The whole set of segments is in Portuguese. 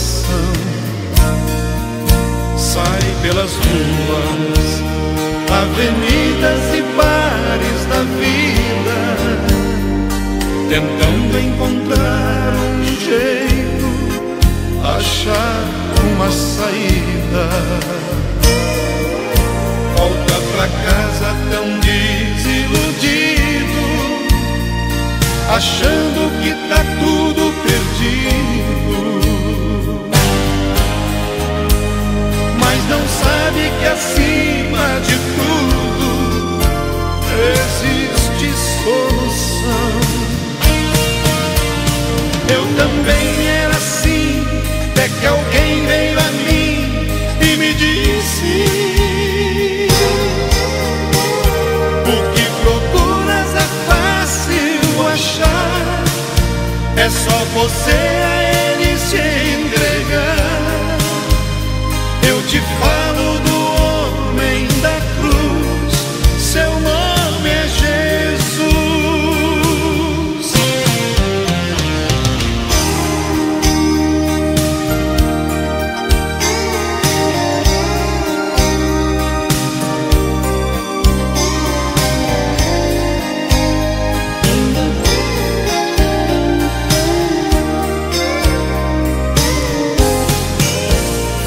coração. Sai pelas ruas, avenidas e bares da vida, tentando encontrar um jeito, achar uma saída. Volta pra casa tão desiludido, achando que tá tudo perdido, mas não sabe que acima de tudo existe solução. Eu também era assim, até que alguém veio a mim e me disse: o que procuras é fácil achar, é só você a ele se entregar. Eu te falo do homem da cruz, seu nome é Jesus.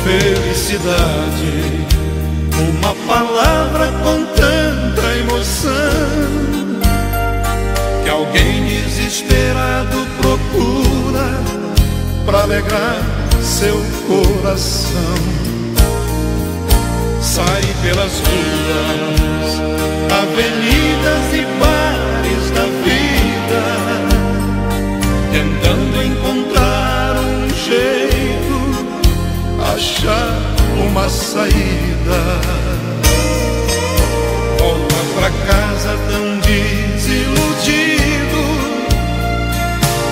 Felicidade, uma palavra com tanta emoção, que alguém desesperado procura pra alegrar seu coração. Sai pelas ruas, avenidas e bares da vida, tentando encontrar um jeito, achar uma saída. Volta pra casa tão desiludido,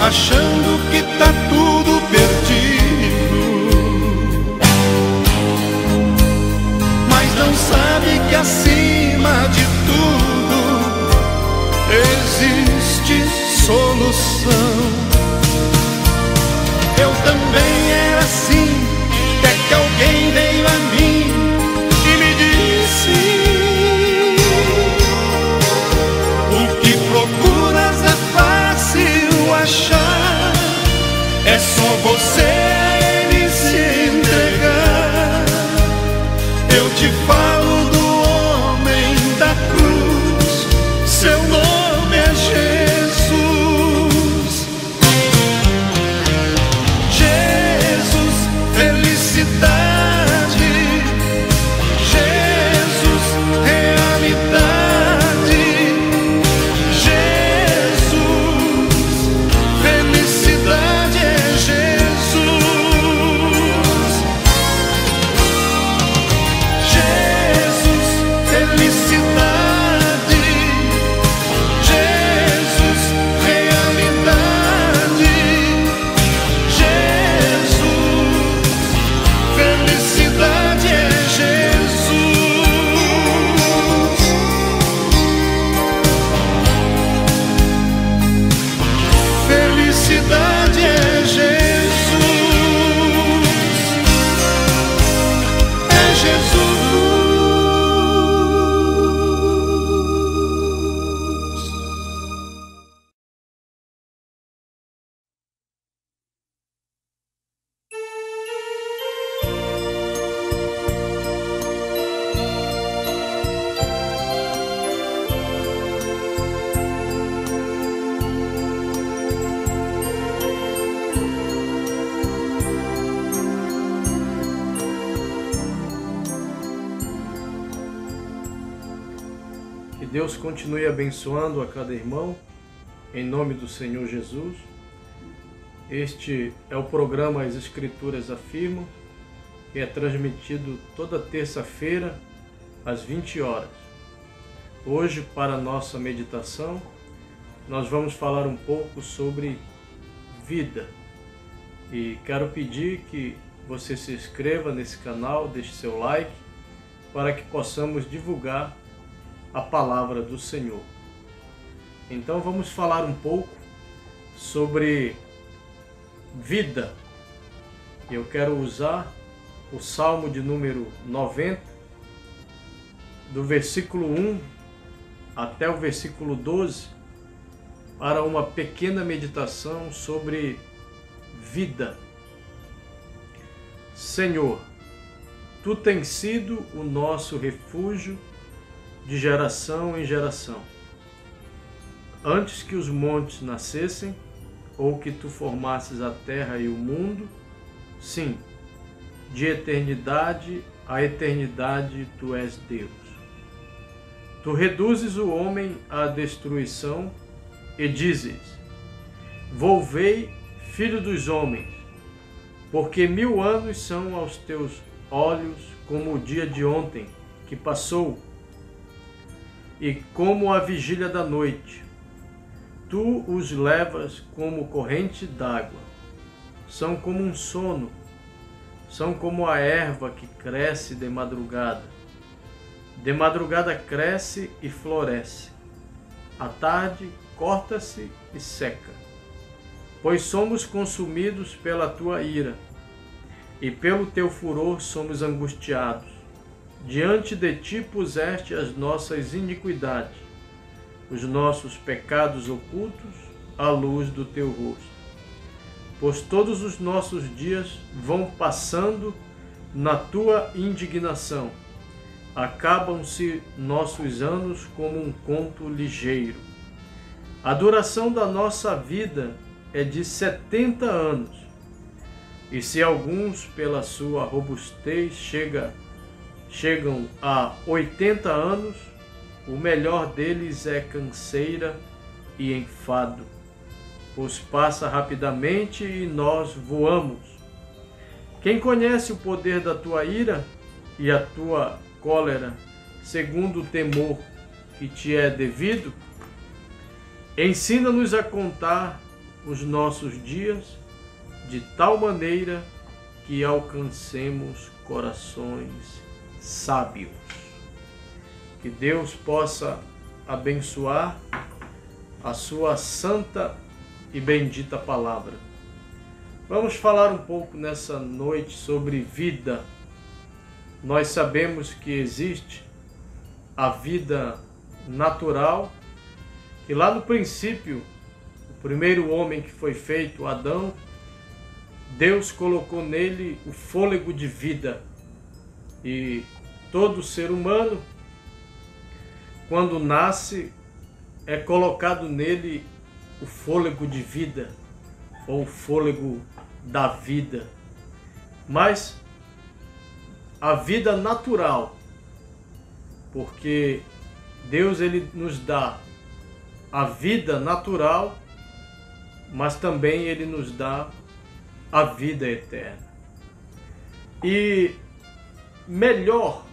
achando que tá tudo perdido, mas não sabe que acima de tudo existe solução. Eu também era assim, até que alguém veio a mim e me disse: o que procuras é fácil achar, é só você a ele se entregar. Eu te falo do homem da cruz, seu nome é Jesus. Jesus, felicidade, Jesus, realidade, Jesus, felicidade é Jesus, Jesus, felicidade, Jesus, realidade, Jesus, felicidade é Jesus. Felicidade é Jesus. É Jesus. Que Deus continue abençoando a cada irmão, em nome do Senhor Jesus. Este é o programa As Escrituras Afirmam, que é transmitido toda terça-feira, às 20 horas. Hoje, para a nossa meditação, nós vamos falar um pouco sobre vida. E quero pedir que você se inscreva nesse canal, deixe seu like, para que possamos divulgar a palavra do Senhor. Então vamos falar um pouco sobre vida. Eu quero usar o Salmo de número 90, do versículo 1 até o versículo 12, para uma pequena meditação sobre vida. Senhor, Tu tens sido o nosso refúgio de geração em geração. Antes que os montes nascessem, ou que Tu formasses a terra e o mundo, sim, de eternidade a eternidade Tu és Deus. Tu reduzes o homem à destruição e dizes: volvei, filho dos homens, porque 1000 anos são aos teus olhos como o dia de ontem que passou, e como a vigília da noite. Tu os levas como corrente d'água. São como um sono, são como a erva que cresce de madrugada. De madrugada cresce e floresce. À tarde corta-se e seca. Pois somos consumidos pela Tua ira, e pelo Teu furor somos angustiados. Diante de Ti puseste as nossas iniquidades, os nossos pecados ocultos à luz do Teu rosto. Pois todos os nossos dias vão passando na Tua indignação. Acabam-se nossos anos como um conto ligeiro. A duração da nossa vida é de 70 anos. E se alguns, pela sua robustez, chegam a 80 anos, o melhor deles é canseira e enfado, pois passa rapidamente e nós voamos. Quem conhece o poder da Tua ira e a Tua cólera, segundo o temor que Te é devido? Ensina-nos a contar os nossos dias de tal maneira que alcancemos corações sábios. Que Deus possa abençoar a Sua santa e bendita palavra. Vamos falar um pouco nessa noite sobre vida. Nós sabemos que existe a vida natural, que lá no princípio, o primeiro homem que foi feito, Adão, Deus colocou nele o fôlego de vida. E todo ser humano, quando nasce, é colocado nele o fôlego de vida, ou o fôlego da vida. Mas a vida natural, porque Deus ele nos dá a vida natural, mas também Ele nos dá a vida eterna. E melhor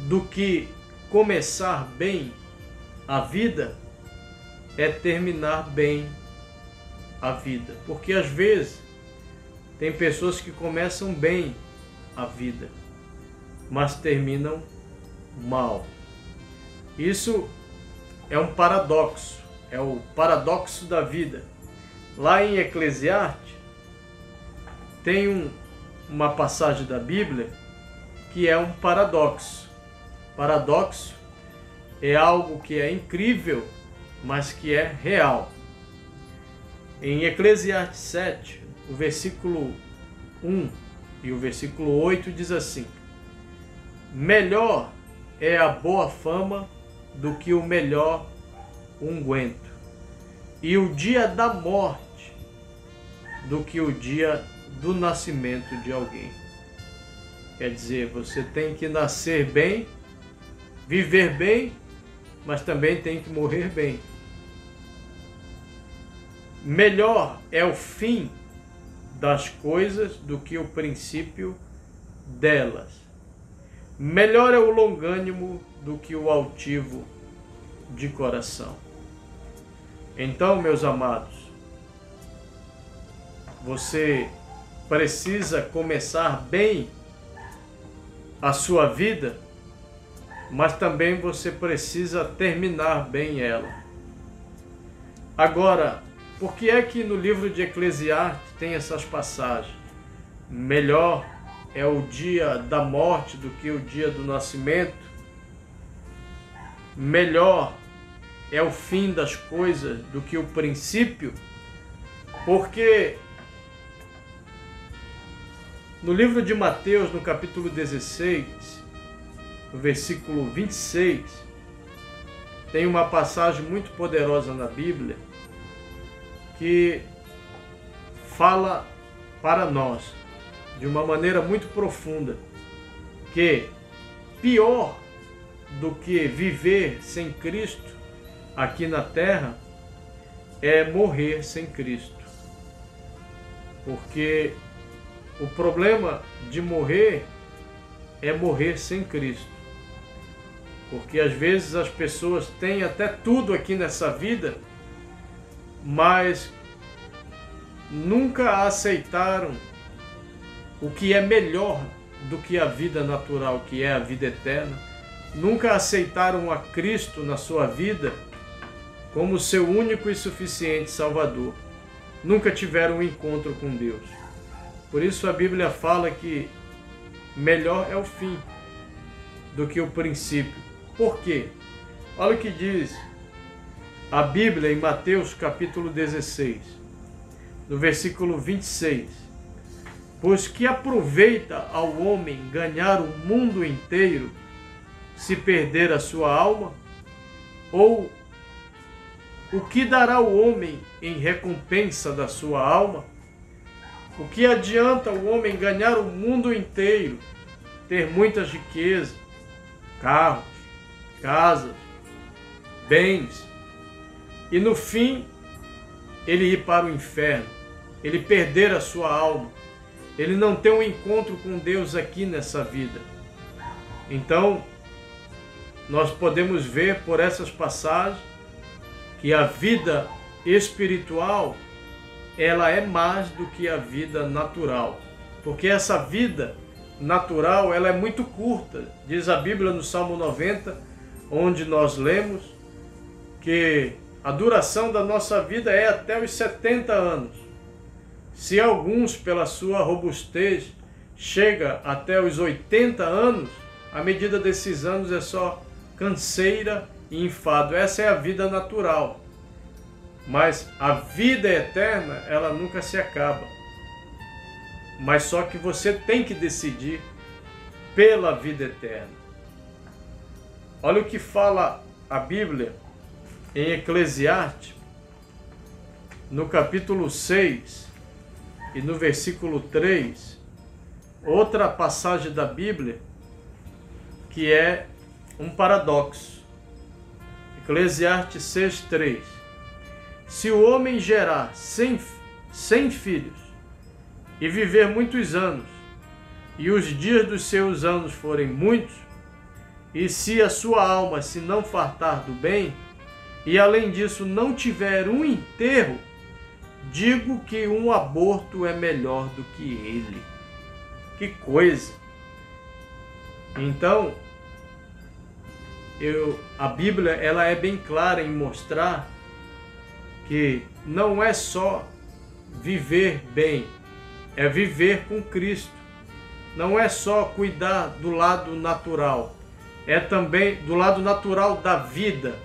do que começar bem a vida é terminar bem a vida. Porque às vezes tem pessoas que começam bem a vida, mas terminam mal. Isso é um paradoxo, é o paradoxo da vida. Lá em Eclesiastes tem uma passagem da Bíblia que é um paradoxo. Paradoxo é algo que é incrível, mas que é real. Em Eclesiastes 7, o versículo 1 e o versículo 8 diz assim: melhor é a boa fama do que o melhor unguento, e o dia da morte do que o dia do nascimento de alguém. Quer dizer, você tem que nascer bem, viver bem, mas também tem que morrer bem. Melhor é o fim das coisas do que o princípio delas. Melhor é o longânimo do que o altivo de coração. Então, meus amados, você precisa começar bem a sua vida, mas também você precisa terminar bem ela. Agora, por que é que no livro de Eclesiastes tem essas passagens? melhor é o dia da morte do que o dia do nascimento, melhor é o fim das coisas do que o princípio, porque no livro de Mateus, no capítulo 16, no versículo 26, tem uma passagem muito poderosa na Bíblia que fala para nós, de uma maneira muito profunda, que pior do que viver sem Cristo aqui na terra é morrer sem Cristo. Porque o problema de morrer é morrer sem Cristo. Porque às vezes as pessoas têm até tudo aqui nessa vida, mas nunca aceitaram o que é melhor do que a vida natural, que é a vida eterna. Nunca aceitaram a Cristo na sua vida como seu único e suficiente Salvador. Nunca tiveram um encontro com Deus. Por isso a Bíblia fala que melhor é o fim do que o princípio. Por quê? Olha o que diz a Bíblia em Mateus capítulo 16, no versículo 26. Pois que aproveita ao homem ganhar o mundo inteiro se perder a sua alma? Ou o que dará o homem em recompensa da sua alma? O que adianta o homem ganhar o mundo inteiro, ter muitas riquezas, carros, casas, bens, e no fim ele ir para o inferno, ele perder a sua alma, ele não ter um encontro com Deus aqui nessa vida? Então, nós podemos ver por essas passagens que a vida espiritual, ela é mais do que a vida natural. Porque essa vida natural, ela é muito curta. Diz a Bíblia no Salmo 90, onde nós lemos que a duração da nossa vida é até os 70 anos. Se alguns, pela sua robustez, chega até os 80 anos, a medida desses anos é só canseira e enfado. Essa é a vida natural. Mas a vida eterna, ela nunca se acaba. Mas só que você tem que decidir pela vida eterna. Olha o que fala a Bíblia em Eclesiastes, no capítulo 6 e no versículo 3, outra passagem da Bíblia que é um paradoxo. Eclesiastes 6:3. Se o homem gerar 100 filhos e viver muitos anos, e os dias dos seus anos forem muitos, e se a sua alma se não fartar do bem, e além disso não tiver um enterro, digo que um aborto é melhor do que ele. Que coisa! Então, a Bíblia, ela é bem clara em mostrar que não é só viver bem, é viver com Cristo. Não é só cuidar do lado natural, é também do lado natural da vida,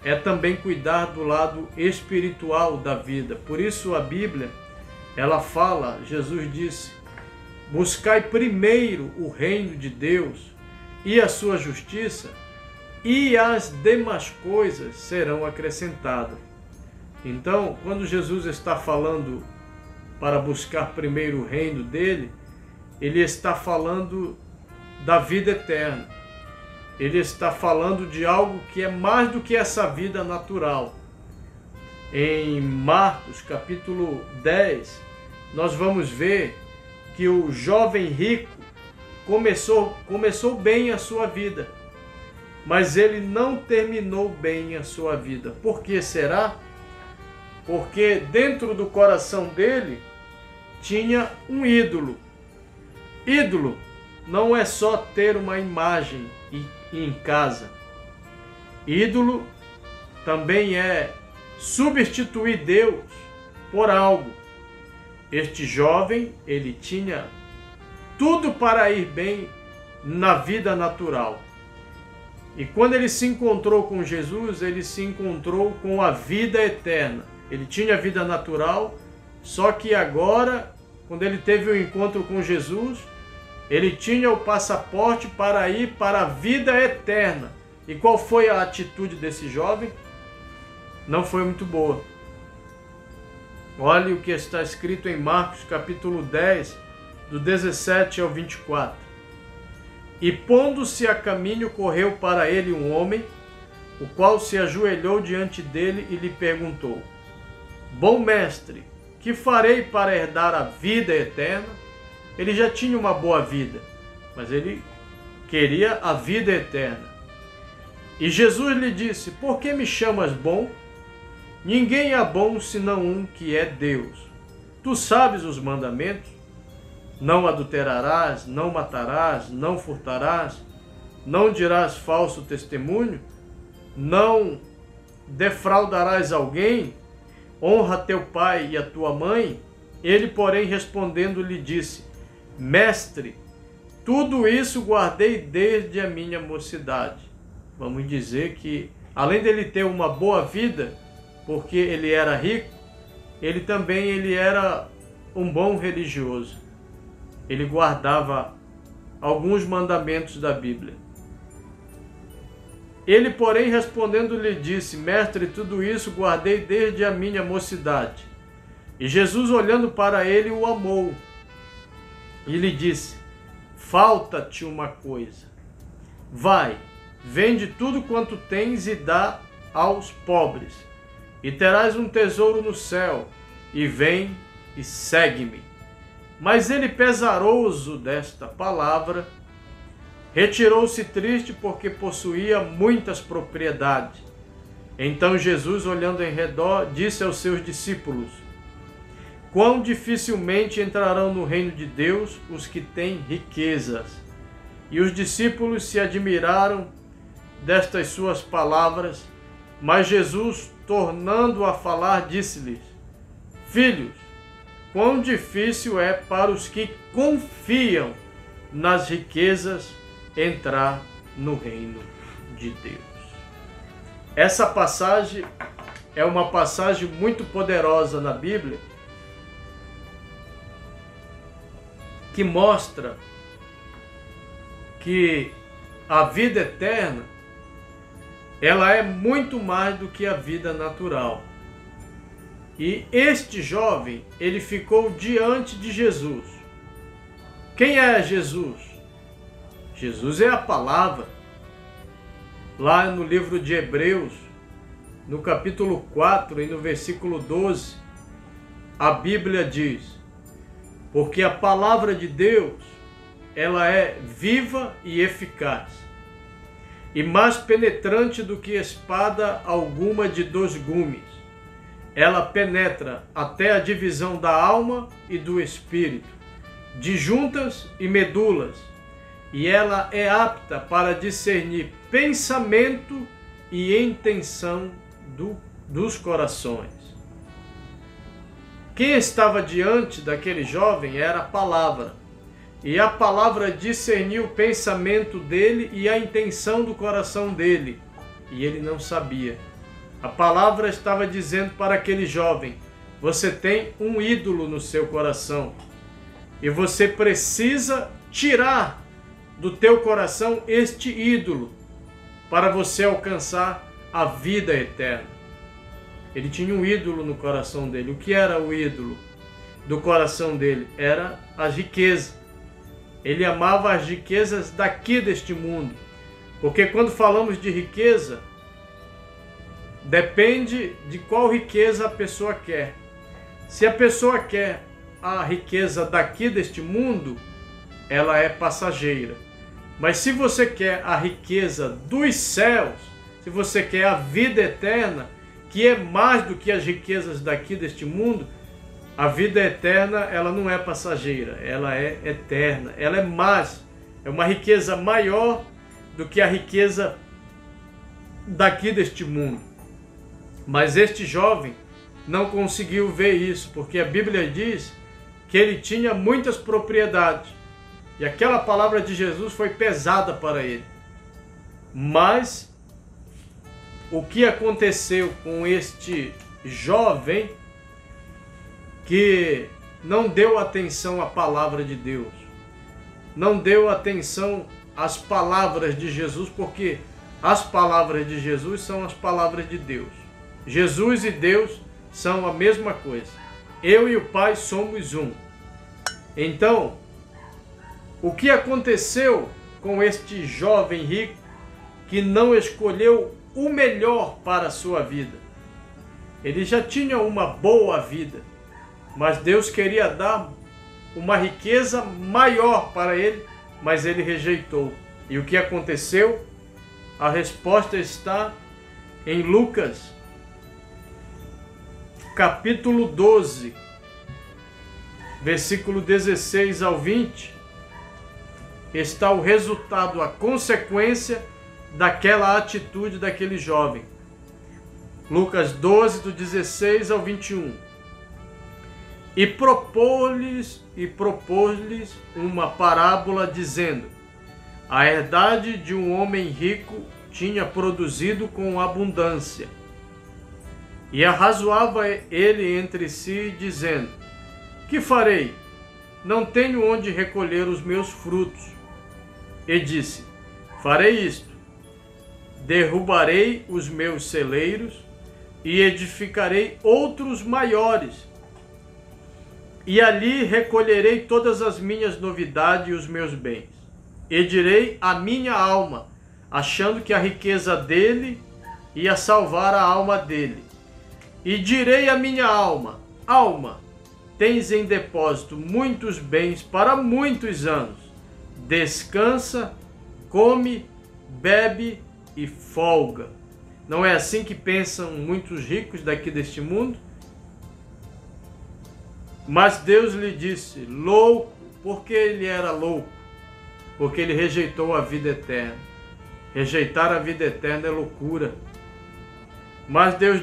é também cuidar do lado espiritual da vida. Por isso a Bíblia, ela fala, Jesus disse, buscai primeiro o reino de Deus e a sua justiça, e as demais coisas serão acrescentadas. Então, quando Jesus está falando para buscar primeiro o reino dele, ele está falando da vida eterna. Ele está falando de algo que é mais do que essa vida natural. Em Marcos capítulo 10, nós vamos ver que o jovem rico começou bem a sua vida, mas ele não terminou bem a sua vida. Por que será? Porque dentro do coração dele tinha um ídolo. Ídolo não é só ter uma imagem em casa. Ídolo também é substituir Deus por algo. Este jovem, ele tinha tudo para ir bem na vida natural. E quando ele se encontrou com Jesus, ele se encontrou com a vida eterna. Ele tinha a vida natural, só que agora, quando ele teve o encontro com Jesus, ele tinha o passaporte para ir para a vida eterna. E qual foi a atitude desse jovem? Não foi muito boa. Olhe o que está escrito em Marcos capítulo 10, do 17 ao 24. E pondo-se a caminho, correu para ele um homem, o qual se ajoelhou diante dele e lhe perguntou: Bom mestre, que farei para herdar a vida eterna? Ele já tinha uma boa vida, mas ele queria a vida eterna. E Jesus lhe disse: Por que me chamas bom? Ninguém é bom senão um, que é Deus. Tu sabes os mandamentos: não adulterarás, não matarás, não furtarás, não dirás falso testemunho, não defraudarás alguém, honra teu pai e a tua mãe. Ele, porém, respondendo, lhe disse: Mestre, tudo isso guardei desde a minha mocidade. Vamos dizer que, além dele ter uma boa vida, porque ele era rico, ele era um bom religioso. Ele guardava alguns mandamentos da Bíblia. Ele, porém, respondendo, lhe disse: Mestre, tudo isso guardei desde a minha mocidade. E Jesus, olhando para ele, o amou e lhe disse: Falta-te uma coisa. Vai, vende tudo quanto tens e dá aos pobres, e terás um tesouro no céu, e vem e segue-me. Mas ele, pesaroso desta palavra, retirou-se triste, porque possuía muitas propriedades. Então Jesus, olhando em redor, disse aos seus discípulos: Quão dificilmente entrarão no reino de Deus os que têm riquezas. E os discípulos se admiraram destas suas palavras, mas Jesus, tornando a falar, disse-lhes: Filhos, quão difícil é para os que confiam nas riquezas entrar no reino de Deus. Essa passagem é uma passagem muito poderosa na Bíblia, que mostra que a vida eterna, ela é muito mais do que a vida natural. E este jovem, ele ficou diante de Jesus. Quem é Jesus? Jesus é a palavra. Lá no livro de Hebreus, no capítulo 4 e no versículo 12, a Bíblia diz: Porque a palavra de Deus, ela é viva e eficaz, e mais penetrante do que espada alguma de 2 gumes. Ela penetra até a divisão da alma e do espírito, de juntas e medulas, e ela é apta para discernir pensamento e intenção dos corações. Quem estava diante daquele jovem era a palavra, e a palavra discerniu o pensamento dele e a intenção do coração dele, e ele não sabia. A palavra estava dizendo para aquele jovem: você tem um ídolo no seu coração, e você precisa tirar do teu coração este ídolo para você alcançar a vida eterna. Ele tinha um ídolo no coração dele. O que era o ídolo do coração dele? Era a riqueza. Ele amava as riquezas daqui deste mundo. Porque quando falamos de riqueza, depende de qual riqueza a pessoa quer. Se a pessoa quer a riqueza daqui deste mundo, ela é passageira. Mas se você quer a riqueza dos céus, se você quer a vida eterna, que é mais do que as riquezas daqui deste mundo, a vida eterna, ela não é passageira, ela é eterna, ela é mais, é uma riqueza maior do que a riqueza daqui deste mundo. Mas este jovem não conseguiu ver isso, porque a Bíblia diz que ele tinha muitas propriedades. E aquela palavra de Jesus foi pesada para ele. Mas o que aconteceu com este jovem que não deu atenção à palavra de Deus, não deu atenção às palavras de Jesus, porque as palavras de Jesus são as palavras de Deus. Jesus e Deus são a mesma coisa. Eu e o Pai somos um. Então, o que aconteceu com este jovem rico que não escolheu o melhor para a sua vida? Ele já tinha uma boa vida, mas Deus queria dar uma riqueza maior para ele, mas ele rejeitou. E o que aconteceu? A resposta está em Lucas, capítulo 12, versículo 16 ao 20, está o resultado, a consequência daquela atitude daquele jovem. Lucas 12, do 16 ao 21. E propôs-lhes uma parábola, dizendo: a herdade de um homem rico tinha produzido com abundância. E arrazoava ele entre si, dizendo: que farei? Não tenho onde recolher os meus frutos. E disse: farei isto: derrubarei os meus celeiros e edificarei outros maiores, e ali recolherei todas as minhas novidades e os meus bens. E direi à minha alma, achando que a riqueza dele ia salvar a alma dele. E direi à minha alma: alma, tens em depósito muitos bens para muitos anos. Descansa, come, bebe e folga. Não é assim que pensam muitos ricos daqui deste mundo? Mas Deus lhe disse: louco. Por que ele era louco? Porque ele rejeitou a vida eterna. Rejeitar a vida eterna é loucura. Mas Deus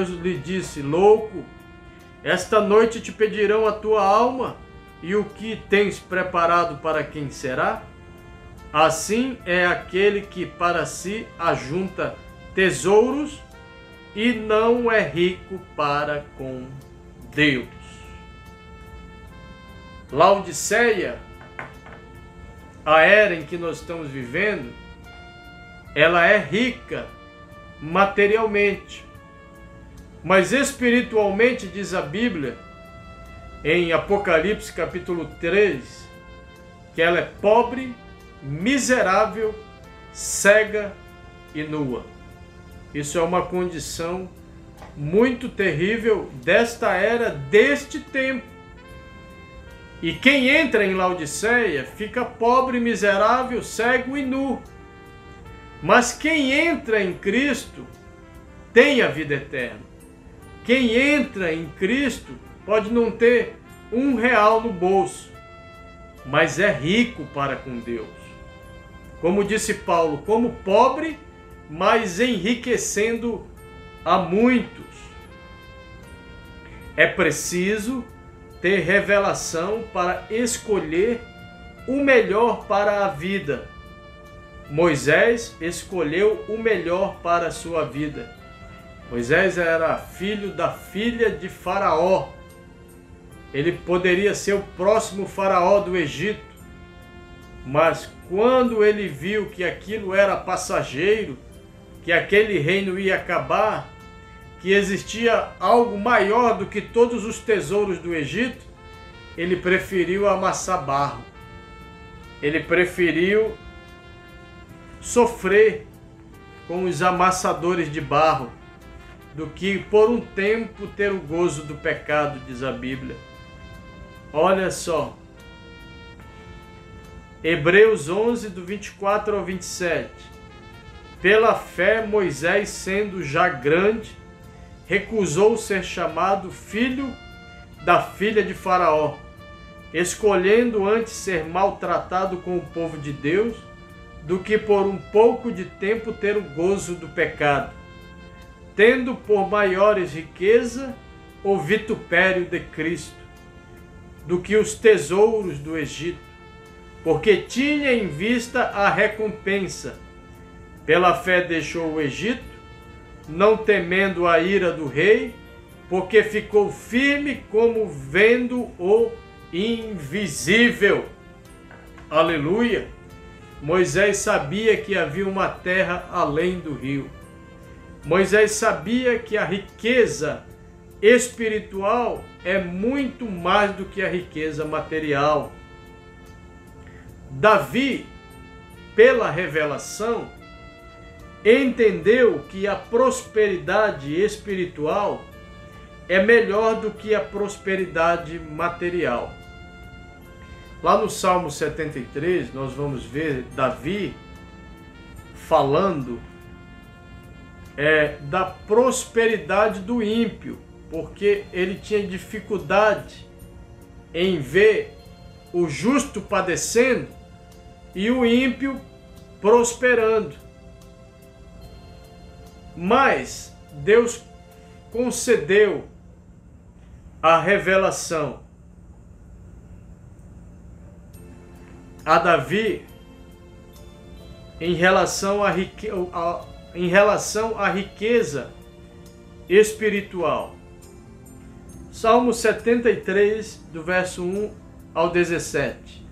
lhe disse: louco, esta noite te pedirão a tua alma, e o que tens preparado para quem será? Assim é aquele que para si ajunta tesouros e não é rico para com Deus. Laodiceia, a era em que nós estamos vivendo, ela é rica materialmente, mas espiritualmente, diz a Bíblia, em Apocalipse capítulo 3, que ela é pobre, miserável, cega e nua. Isso é uma condição muito terrível desta era, deste tempo. E quem entra em Laodiceia fica pobre, miserável, cego e nu. Mas quem entra em Cristo tem a vida eterna. Quem entra em Cristo pode não ter R$1 no bolso, mas é rico para com Deus. Como disse Paulo, como pobre, mas enriquecendo a muitos. É preciso ter revelação para escolher o melhor para a vida. Moisés escolheu o melhor para a sua vida. Moisés era filho da filha de Faraó. Ele poderia ser o próximo faraó do Egito. Mas quando ele viu que aquilo era passageiro, que aquele reino ia acabar, que existia algo maior do que todos os tesouros do Egito, ele preferiu amassar barro. Ele preferiu sofrer com os amassadores de barro do que por um tempo ter o gozo do pecado, diz a Bíblia. Olha só, Hebreus 11, do 24 ao 27. Pela fé, Moisés, sendo já grande, recusou ser chamado filho da filha de Faraó, escolhendo antes ser maltratado com o povo de Deus, do que por um pouco de tempo ter o gozo do pecado, tendo por maiores riqueza o vitupério de Cristo, do que os tesouros do Egito, porque tinha em vista a recompensa. Pela fé deixou o Egito, não temendo a ira do rei, porque ficou firme como vendo o invisível. Aleluia! Moisés sabia que havia uma terra além do rio. Moisés sabia que a riqueza espiritual é muito mais do que a riqueza material. Davi, pela revelação, entendeu que a prosperidade espiritual é melhor do que a prosperidade material. Lá no Salmo 73, nós vamos ver Davi falando da prosperidade do ímpio, porque ele tinha dificuldade em ver o justo padecendo e o ímpio prosperando. Mas Deus concedeu a revelação a Davi em relação à riqueza espiritual. Salmo 73, do verso 1 ao 17.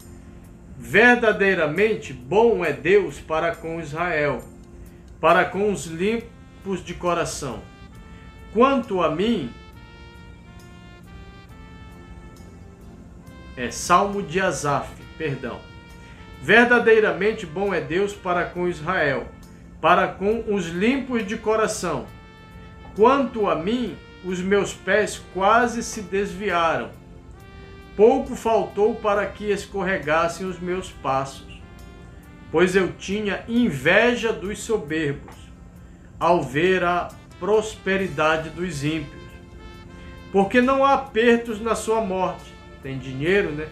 Verdadeiramente bom é Deus para com Israel, para com os limpos de coração. Quanto a mim, Salmo de Asaf, perdão. Verdadeiramente bom é Deus para com Israel, para com os limpos de coração. Quanto a mim, os meus pés quase se desviaram. Pouco faltou para que escorregassem os meus passos, pois eu tinha inveja dos soberbos, ao ver a prosperidade dos ímpios. Porque não há apertos na sua morte. Tem dinheiro, né?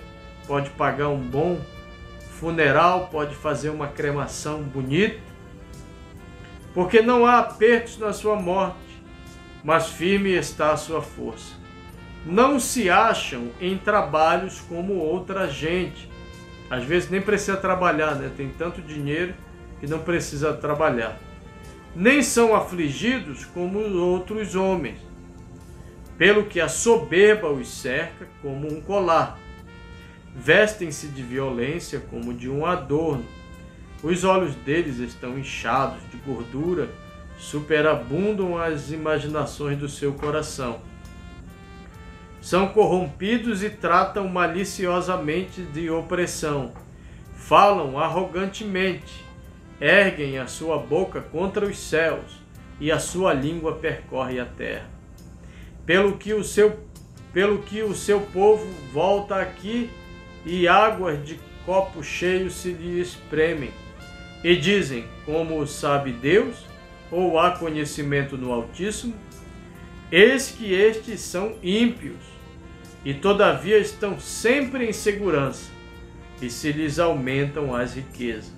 Pode pagar um bom funeral, pode fazer uma cremação bonita. Porque não há apertos na sua morte, mas firme está a sua força. Não se acham em trabalhos como outra gente. Às vezes nem precisa trabalhar, né? Tem tanto dinheiro que não precisa trabalhar. Nem são afligidos como os outros homens, pelo que a soberba os cerca como um colar. Vestem-se de violência como de um adorno. Os olhos deles estão inchados de gordura, superabundam as imaginações do seu coração. São corrompidos e tratam maliciosamente de opressão. Falam arrogantemente, erguem a sua boca contra os céus, e a sua língua percorre a terra. Pelo que o seu povo volta aqui, e águas de copo cheio se lhe espremem. E dizem, como sabe Deus, ou há conhecimento no Altíssimo? Eis que estes são ímpios, e todavia estão sempre em segurança, e se lhes aumentam as riquezas.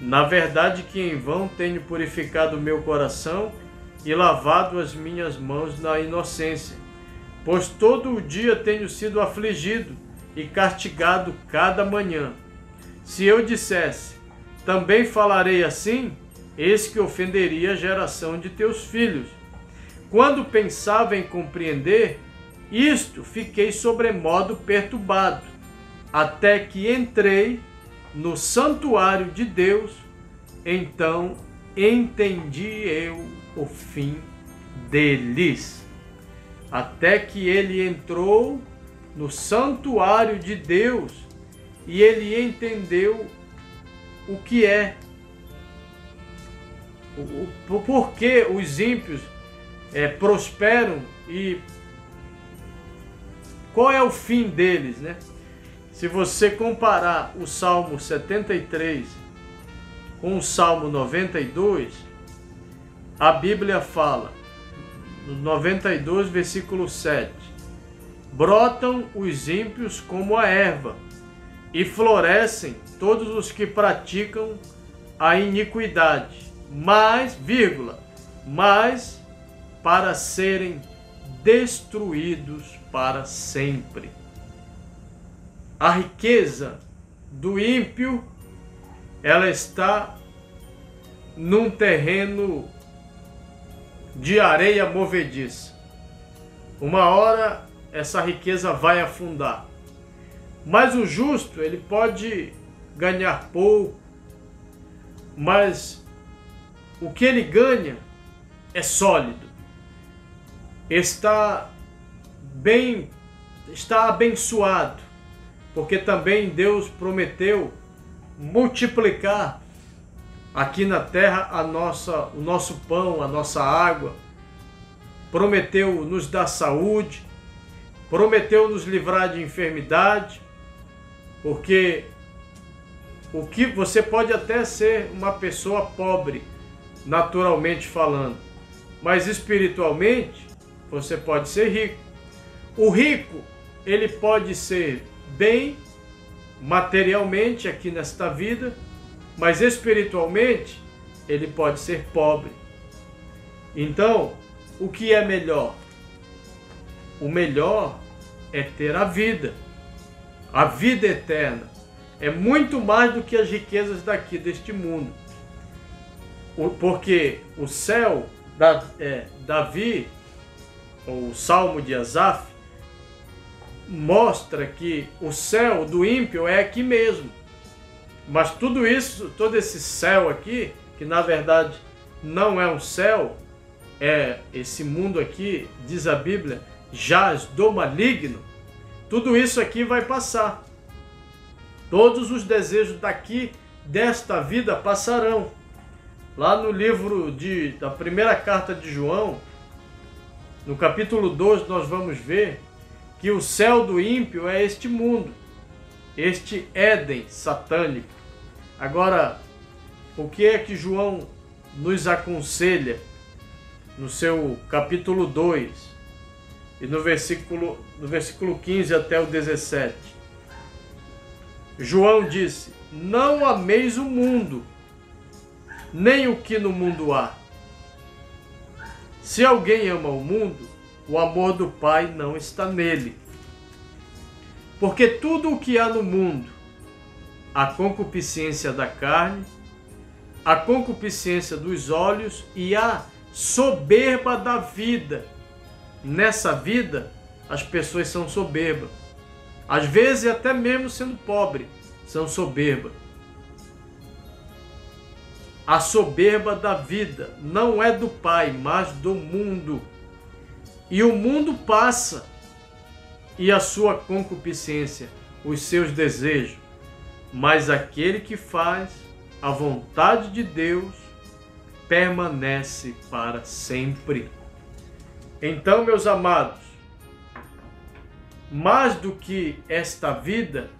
Na verdade que em vão tenho purificado o meu coração e lavado as minhas mãos na inocência, pois todo o dia tenho sido afligido e castigado cada manhã. Se eu dissesse, também falarei assim, eis que ofenderia a geração de teus filhos. Quando pensava em compreender isto, fiquei sobremodo perturbado, até que entrei no santuário de Deus, então entendi eu o fim deles. Até que ele entrou no santuário de Deus e ele entendeu o que é, por que os ímpios prosperam e qual é o fim deles, né? Se você comparar o Salmo 73 com o Salmo 92, a Bíblia fala, no 92, versículo 7, brotam os ímpios como a erva, e florescem todos os que praticam a iniquidade, mas para serem destruídos para sempre. A riqueza do ímpio, ela está num terreno de areia movediça. Uma hora essa riqueza vai afundar. Mas o justo, ele pode ganhar pouco, mas o que ele ganha é sólido. Está abençoado, porque também Deus prometeu multiplicar aqui na terra o nosso pão, a nossa água, prometeu nos dar saúde, prometeu nos livrar de enfermidade, porque o que você pode até ser uma pessoa pobre, naturalmente falando, mas espiritualmente você pode ser rico. O rico, ele pode ser bem materialmente aqui nesta vida, mas espiritualmente ele pode ser pobre. Então, o que é melhor? O melhor é ter a vida eterna. É muito mais do que as riquezas daqui deste mundo. Porque o céu, Davi, o Salmo de Asaf, mostra que o céu do ímpio é aqui mesmo. Mas tudo isso, todo esse céu aqui, que na verdade não é um céu, é esse mundo aqui, diz a Bíblia, jaz do maligno, tudo isso aqui vai passar. Todos os desejos daqui, desta vida, passarão. Lá no livro da primeira carta de João, no capítulo 2, nós vamos ver que o céu do ímpio é este mundo, este Éden satânico. Agora, o que é que João nos aconselha no seu capítulo 2 e no versículo 15 até o 17? João disse: não ameis o mundo, nem o que no mundo há. Se alguém ama o mundo, o amor do Pai não está nele. Porque tudo o que há no mundo, a concupiscência da carne, a concupiscência dos olhos e a soberba da vida. Nessa vida, as pessoas são soberbas. Às vezes, até mesmo sendo pobre, são soberba. A soberba da vida não é do Pai, mas do mundo. E o mundo passa, e a sua concupiscência, os seus desejos. Mas aquele que faz a vontade de Deus permanece para sempre. Então, meus amados, mais do que esta vida,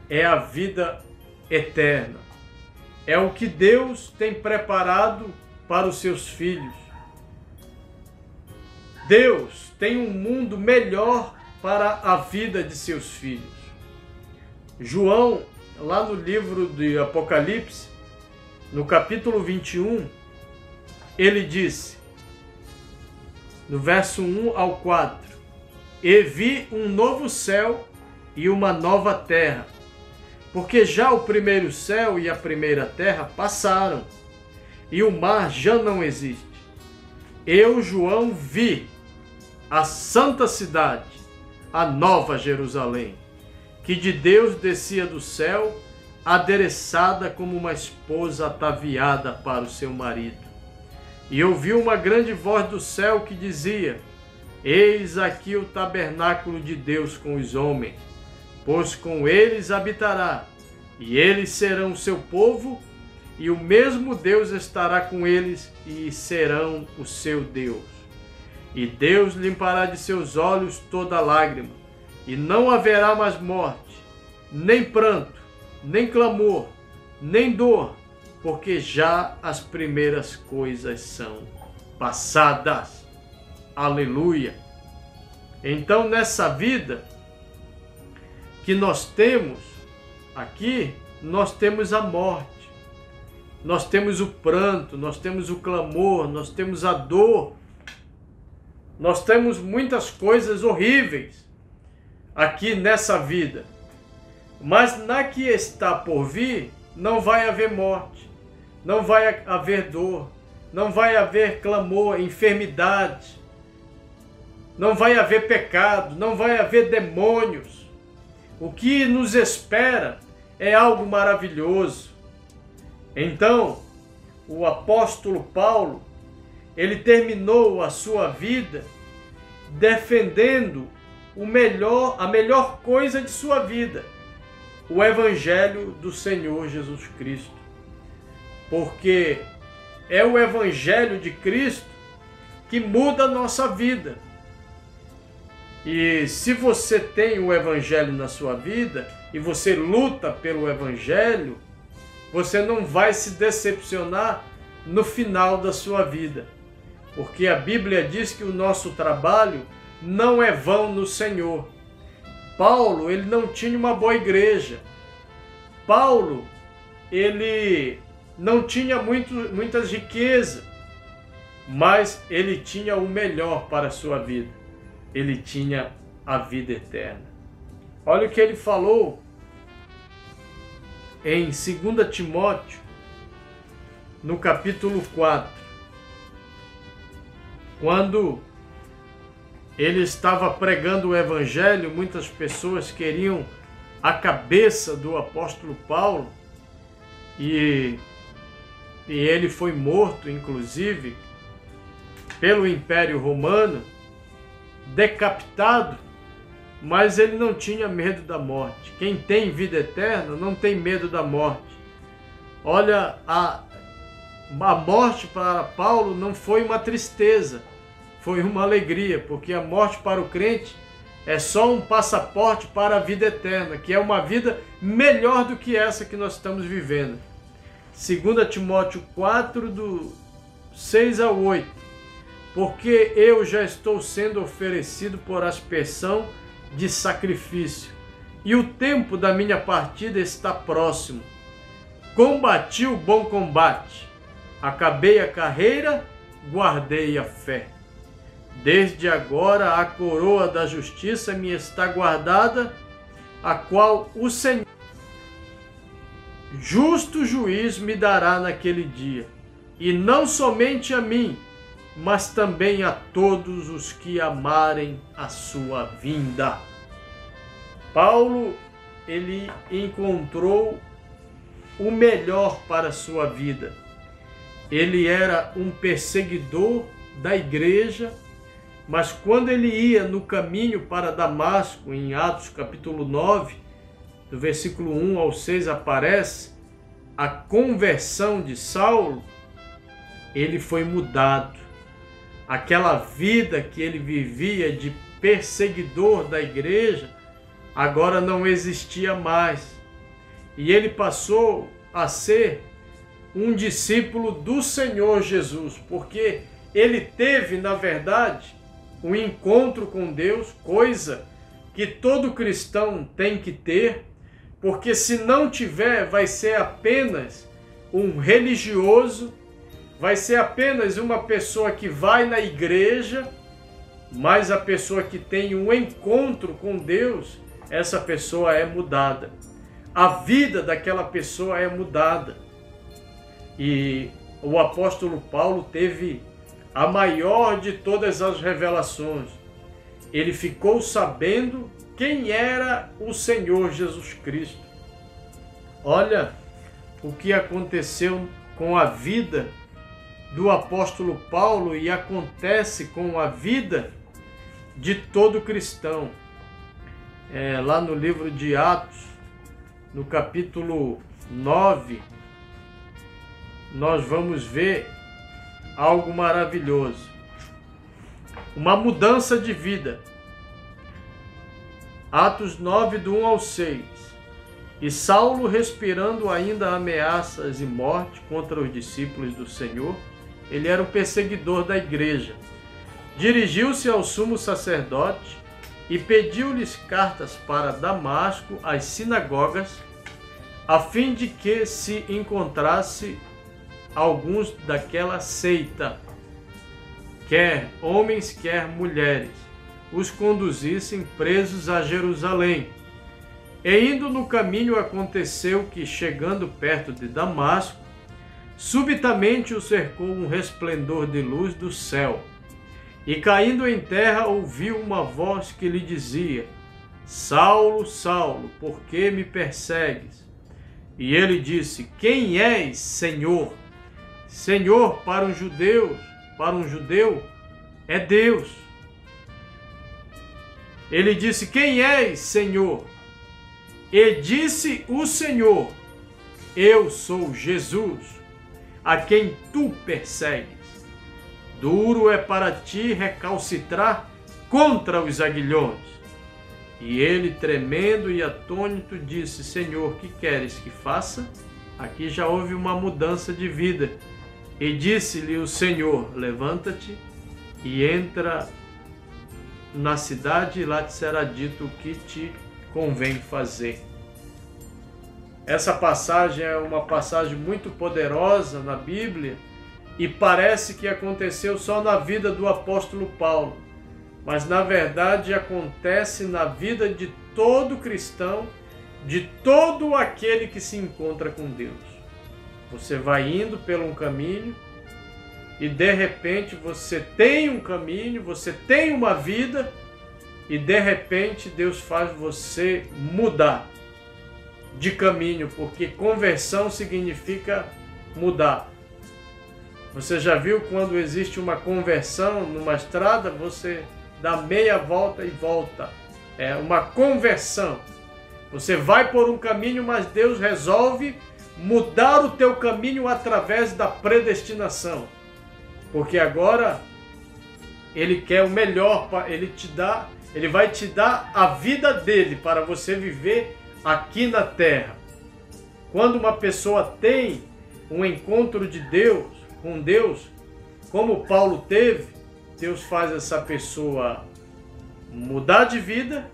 é a vida eterna. É o que Deus tem preparado para os seus filhos. Deus tem um mundo melhor para a vida de seus filhos. João, lá no livro de Apocalipse, no capítulo 21, ele disse, no verso 1 ao 4, e vi um novo céu e uma nova terra, porque já o primeiro céu e a primeira terra passaram, e o mar já não existe. Eu, João, vi a santa cidade, a nova Jerusalém, que de Deus descia do céu, adereçada como uma esposa ataviada para o seu marido. E ouvi uma grande voz do céu que dizia: eis aqui o tabernáculo de Deus com os homens, pois com eles habitará, e eles serão seu povo, e o mesmo Deus estará com eles, e serão o seu Deus. E Deus limpará de seus olhos toda lágrima, e não haverá mais morte, nem pranto, nem clamor, nem dor, porque já as primeiras coisas são passadas. Aleluia! Então, nessa vida que nós temos aqui, nós temos a morte, nós temos o pranto, nós temos o clamor, nós temos a dor, nós temos muitas coisas horríveis aqui nessa vida. Mas na que está por vir, não vai haver morte, não vai haver dor, não vai haver clamor, enfermidade, não vai haver pecado, não vai haver demônios. O que nos espera é algo maravilhoso. Então, o apóstolo Paulo, ele terminou a sua vida defendendo a melhor coisa de sua vida, o Evangelho do Senhor Jesus Cristo. Porque é o Evangelho de Cristo que muda a nossa vida. E se você tem o Evangelho na sua vida e você luta pelo Evangelho, você não vai se decepcionar no final da sua vida. Porque a Bíblia diz que o nosso trabalho não é vão no Senhor. Paulo, ele não tinha uma boa igreja. Paulo, ele não tinha muitas riquezas, mas ele tinha o melhor para a sua vida. Ele tinha a vida eterna. Olha o que ele falou em 2 Timóteo, no capítulo 4. Quando ele estava pregando o Evangelho, muitas pessoas queriam a cabeça do apóstolo Paulo, e ele foi morto, inclusive, pelo Império Romano, decapitado, mas ele não tinha medo da morte. Quem tem vida eterna não tem medo da morte. Olha, a morte para Paulo não foi uma tristeza, foi uma alegria, porque a morte para o crente é só um passaporte para a vida eterna, que é uma vida melhor do que essa que nós estamos vivendo. 2 Timóteo 4, do 6 ao 8. Porque eu já estou sendo oferecido por aspersão de sacrifício, e o tempo da minha partida está próximo. Combati o bom combate, acabei a carreira, guardei a fé. Desde agora a coroa da justiça me está guardada, a qual o Senhor, justo juiz, me dará naquele dia, e não somente a mim, mas também a todos os que amarem a sua vinda. Paulo, ele encontrou o melhor para a sua vida. Ele era um perseguidor da igreja, mas quando ele ia no caminho para Damasco, em Atos capítulo 9, do versículo 1 ao 6, aparece a conversão de Saulo. Ele foi mudado. Aquela vida que ele vivia de perseguidor da igreja, agora não existia mais. E ele passou a ser um discípulo do Senhor Jesus, porque ele teve, na verdade, um encontro com Deus, coisa que todo cristão tem que ter, porque se não tiver, vai ser apenas um religioso, vai ser apenas uma pessoa que vai na igreja, mas a pessoa que tem um encontro com Deus, essa pessoa é mudada. A vida daquela pessoa é mudada. E o apóstolo Paulo teve a maior de todas as revelações. Ele ficou sabendo quem era o Senhor Jesus Cristo. Olha o que aconteceu com a vida do apóstolo Paulo e acontece com a vida de todo cristão. Lá no livro de Atos, no capítulo 9, nós vamos ver algo maravilhoso. Uma mudança de vida. Atos 9, do 1 ao 6. E Saulo, respirando ainda ameaças e morte contra os discípulos do Senhor, ele era um perseguidor da igreja, dirigiu-se ao sumo sacerdote e pediu-lhes cartas para Damasco, às sinagogas, a fim de que se encontrasse alguns daquela seita, quer homens, quer mulheres, os conduzissem presos a Jerusalém. E indo no caminho aconteceu que, chegando perto de Damasco, subitamente o cercou um resplendor de luz do céu. E caindo em terra ouviu uma voz que lhe dizia: Saulo, Saulo, por que me persegues? E ele disse: Quem és, Senhor? Senhor, para um judeu, é Deus. Ele disse: Quem és, Senhor? E disse o Senhor: Eu sou Jesus, a quem tu persegues. Duro é para ti recalcitrar contra os aguilhões. E ele, tremendo e atônito, disse: Senhor, que queres que faça? Aqui já houve uma mudança de vida. E disse-lhe o Senhor: Levanta-te e entra na cidade, e lá te será dito o que te convém fazer. Essa passagem é uma passagem muito poderosa na Bíblia e parece que aconteceu só na vida do apóstolo Paulo, mas na verdade acontece na vida de todo cristão, de todo aquele que se encontra com Deus. Você vai indo por um caminho e de repente você tem um caminho, você tem uma vida e de repente Deus faz você mudar de caminho, porque conversão significa mudar. Você já viu quando existe uma conversão numa estrada, você dá meia volta e volta. É uma conversão. Você vai por um caminho, mas Deus resolve mudar o teu caminho através da predestinação. Porque agora Ele quer o melhor, Ele vai te dar a vida dele para você viver aqui na terra. Quando uma pessoa tem um encontro de Deus, com Deus, como Paulo teve, Deus faz essa pessoa mudar de vida,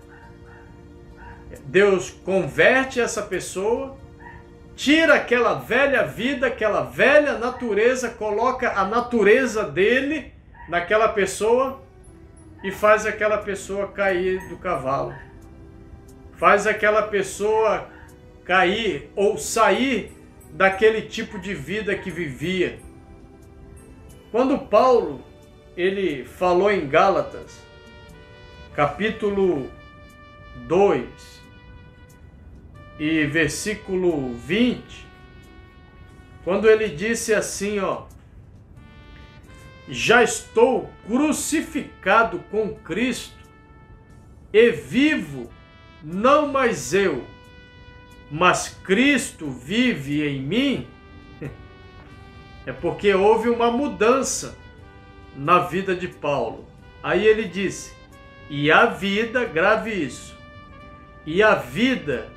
Deus converte essa pessoa, tira aquela velha vida, aquela velha natureza, coloca a natureza dele naquela pessoa e faz aquela pessoa cair do cavalo. Faz aquela pessoa cair ou sair daquele tipo de vida que vivia. Quando Paulo ele falou em Gálatas, capítulo 2 e versículo 20, quando ele disse assim, já estou crucificado com Cristo e vivo, não mais eu, mas Cristo vive em mim, é porque houve uma mudança na vida de Paulo. Aí ele disse, e a vida, grave isso, e a vida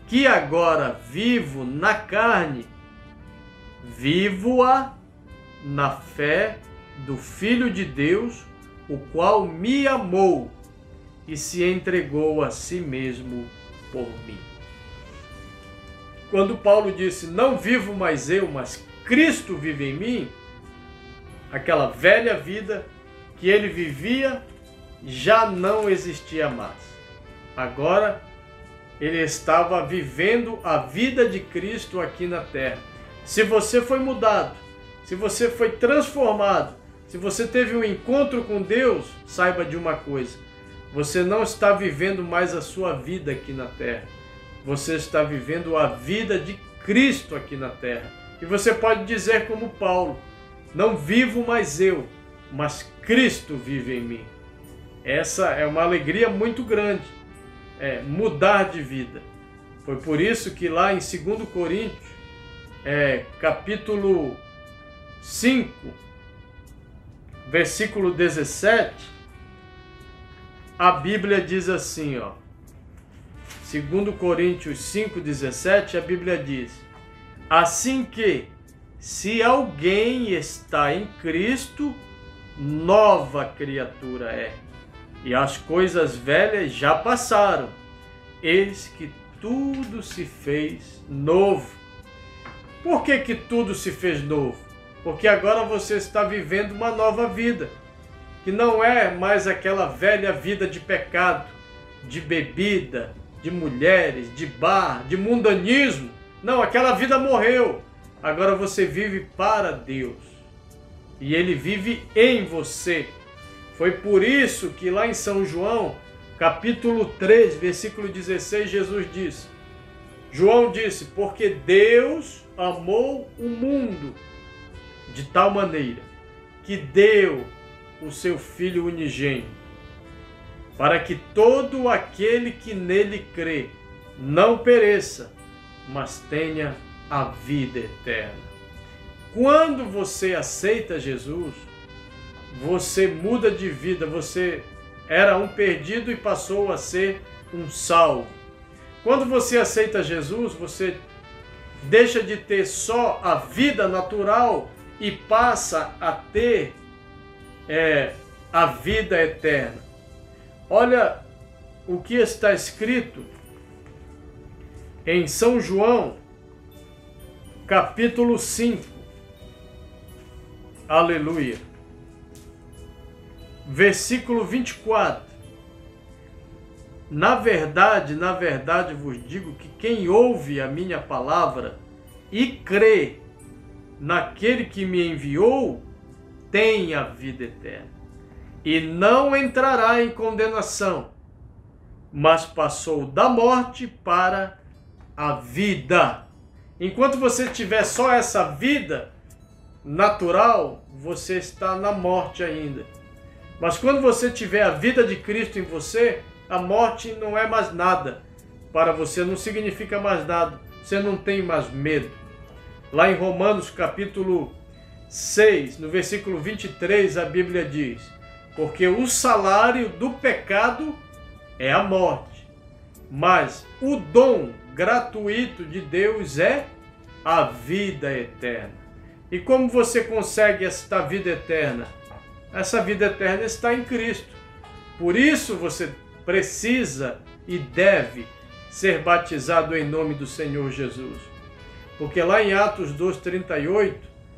que agora vivo na carne, vivo-a na fé do Filho de Deus, o qual me amou e se entregou a si mesmo por mim. Quando Paulo disse, não vivo mais eu, mas Cristo vive em mim, aquela velha vida que ele vivia já não existia mais. Agora ele estava vivendo a vida de Cristo aqui na terra. Se você foi mudado, se você foi transformado, se você teve um encontro com Deus, saiba de uma coisa, você não está vivendo mais a sua vida aqui na terra. Você está vivendo a vida de Cristo aqui na terra. E você pode dizer como Paulo, não vivo mais eu, mas Cristo vive em mim. Essa é uma alegria muito grande, mudar de vida. Foi por isso que lá em 2 Coríntios, capítulo 5, versículo 17, a Bíblia diz assim, 2 Coríntios 5,17, a Bíblia diz, assim que, se alguém está em Cristo, nova criatura é, e as coisas velhas já passaram, eis que tudo se fez novo. Por que que tudo se fez novo? Porque agora você está vivendo uma nova vida, que não é mais aquela velha vida de pecado, de bebida, de mulheres, de bar, de mundanismo. Não, aquela vida morreu. Agora você vive para Deus. E Ele vive em você. Foi por isso que lá em São João, capítulo 3, versículo 16, Jesus disse, João disse, porque Deus amou o mundo de tal maneira que deu o seu Filho unigênito, para que todo aquele que nele crê não pereça, mas tenha a vida eterna. Quando você aceita Jesus, você muda de vida, você era um perdido e passou a ser um salvo. Quando você aceita Jesus, você deixa de ter só a vida natural e passa a ter a vida eterna. Olha o que está escrito em São João, capítulo 5. Aleluia. Versículo 24. Na verdade vos digo que quem ouve a minha palavra e crê naquele que me enviou, tem a vida eterna, e não entrará em condenação, mas passou da morte para a vida. Enquanto você tiver só essa vida natural, você está na morte ainda. Mas quando você tiver a vida de Cristo em você, a morte não é mais nada. Para você não significa mais nada. Você não tem mais medo. Lá em Romanos capítulo 6, no versículo 23, a Bíblia diz, porque o salário do pecado é a morte, mas o dom gratuito de Deus é a vida eterna. E como você consegue esta vida eterna? Essa vida eterna está em Cristo. Por isso você precisa e deve ser batizado em nome do Senhor Jesus. Porque lá em Atos 2,38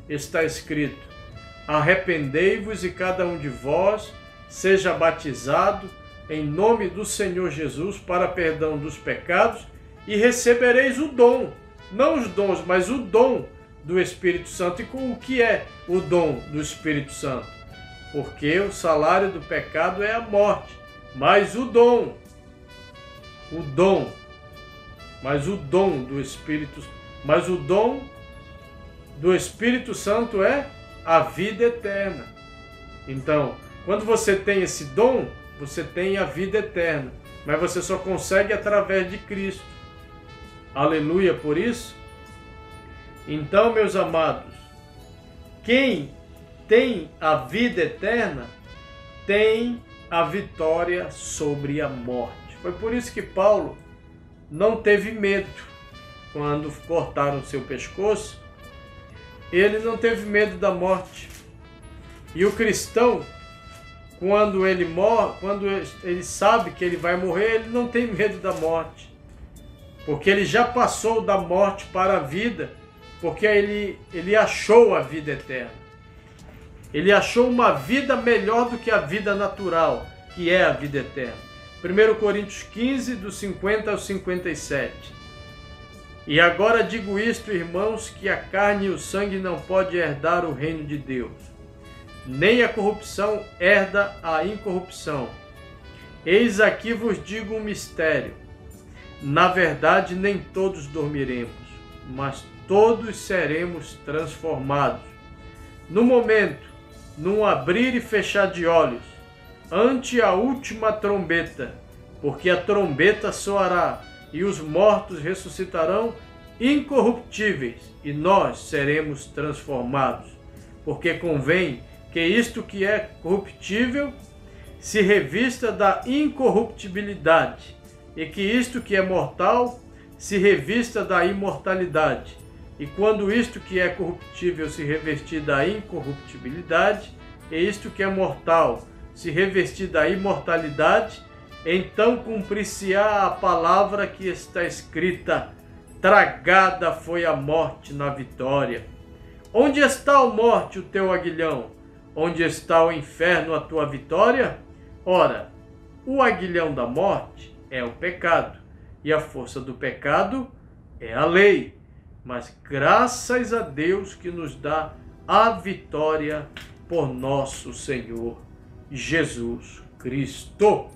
está escrito, arrependei-vos e cada um de vós seja batizado em nome do Senhor Jesus para perdão dos pecados e recebereis o dom, não os dons, mas o dom do Espírito Santo. E com o que é o dom do Espírito Santo? Porque o salário do pecado é a morte, mas o dom do Espírito Santo é a vida eterna. Então, quando você tem esse dom, você tem a vida eterna, mas você só consegue através de Cristo. Aleluia por isso. Então, meus amados, quem tem a vida eterna tem a vitória sobre a morte. Foi por isso que Paulo não teve medo quando cortaram seu pescoço. Ele não teve medo da morte. E o cristão, quando ele morre, quando ele sabe que ele vai morrer, ele não tem medo da morte, porque ele já passou da morte para a vida, porque ele achou a vida eterna. Ele achou uma vida melhor do que a vida natural, que é a vida eterna. 1 Coríntios 15, do 50 ao 57. E agora digo isto, irmãos, que a carne e o sangue não podem herdar o reino de Deus, nem a corrupção herda a incorrupção. Eis aqui vos digo um mistério. Na verdade, nem todos dormiremos, mas todos seremos transformados. No momento, num abrir e fechar de olhos, ante a última trombeta, porque a trombeta soará, e os mortos ressuscitarão incorruptíveis, e nós seremos transformados. Porque convém que isto que é corruptível se revista da incorruptibilidade, e que isto que é mortal se revista da imortalidade. E quando isto que é corruptível se revestir da incorruptibilidade, e isto que é mortal se revestir da imortalidade, então cumprir-se-á a palavra que está escrita, tragada foi a morte na vitória. Onde está, ó morte, o teu aguilhão? Onde está o inferno, a tua vitória? Ora, o aguilhão da morte é o pecado, e a força do pecado é a lei. Mas graças a Deus que nos dá a vitória por nosso Senhor Jesus Cristo.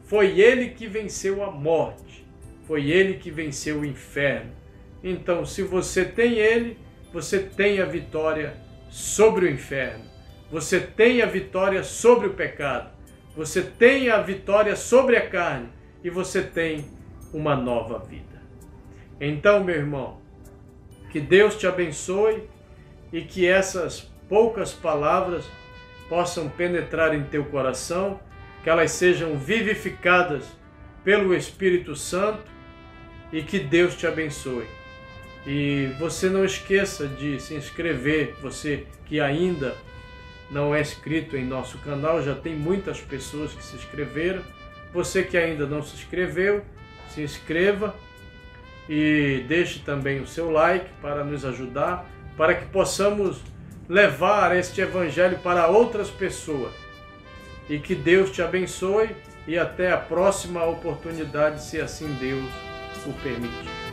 Foi Ele que venceu a morte, foi Ele que venceu o inferno. Então, se você tem Ele, você tem a vitória sobre o inferno, você tem a vitória sobre o pecado, você tem a vitória sobre a carne e você tem uma nova vida. Então, meu irmão, que Deus te abençoe e que essas poucas palavras possam penetrar em teu coração, que elas sejam vivificadas pelo Espírito Santo e que Deus te abençoe. E você não esqueça de se inscrever, você que ainda não é inscrito em nosso canal, já tem muitas pessoas que se inscreveram. Você que ainda não se inscreveu, se inscreva e deixe também o seu like para nos ajudar, para que possamos levar este evangelho para outras pessoas. E que Deus te abençoe e até a próxima oportunidade, se assim Deus o permitir.